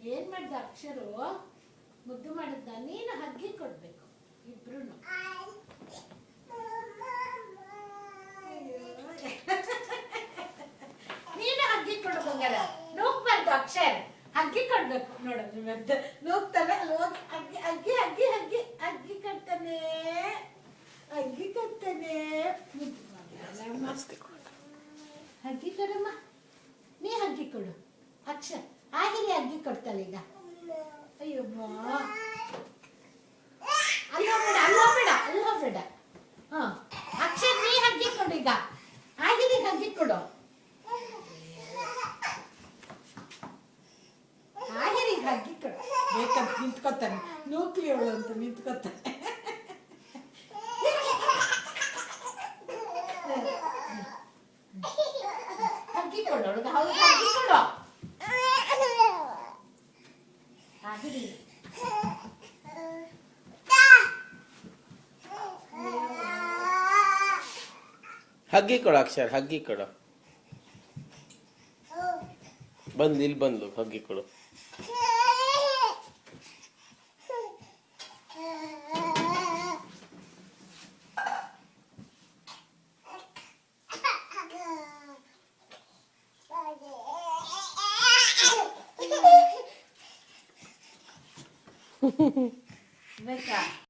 ಏನ್ ಮಾಡ್ದ ಅಕ್ಷರು ಮುದ್ದು ಮಾಡಿದ್ದ ನೀನು ಹಗ್ಗಿ ಕೊಡ್ಬೇಕು ಇಬ್ರು ನೀನು ಹಗ್ಗಿ ಕೊಡು ಬಂಗಾರ ನೂಕ್ಬಾರ್ದು ಅಕ್ಷರ್ ಹಗ್ಗಿ ಕೊಡ್ಬೇಕು ನೋಡೋದು ಮತ್ತೆ ನೂಕ್ತಾನೆ ಹೋಗಿ ಅಗ್ಗಿ ಅಗ್ಗಿ ಅಗ್ಗಿ ಅಗ್ಗಿ ಅಗ್ಗಿ ಕಟ್ತಾನೆ ಅಗ್ಗಿ ಕಟ್ತಾನೆ ಹಗ್ಗಿ ಕೊಡಮ್ಮ ನೀ ಹಗ್ಗಿ ಕೊಡು ಅಕ್ಷರ್ ಆಗಿರಿ ಅಗ್ಗಿ ಕೊಡ್ತಾಳೆ ಈಗ ಅಯ್ಯಮ್ಮ ಅಲ್ಲಿ ಹೋಗ್ಬೇಡ ಹಾ ಅಕ್ಷರ್ ನೀ ಹಗ್ಗಿ ಕೊಡು ಈಗ ಆಗಿರಿ ಹಗ್ಗಿ ಕೊಡು ಆಗಿರಿ ಹಗ್ಗಿ ಕೊಡು ಬೇಕಂತ ನಿಂತ್ಕೊತಾನೆ ನೂಕ್ಲಿ ಅವಳು ಅಂತ ನಿಂತ್ಕೊತಾನೆ ಹಗ್ಗಿ ಕೊಡು ಅವಳಿಗೆ ಹೌದು ಹಗ್ಗಿ ಕೊಡು ಆಗಿರಿ ಹಗ್ಗಿ ಕೊಡು ಅಕ್ಷರ್ ಹಗ್ಗಿ ಕೊಡು ಬಂದು ಇಲ್ಲಿ ಬಂದು ಹಗ್ಗಿ ಕೊಡು ಬೇಕಾ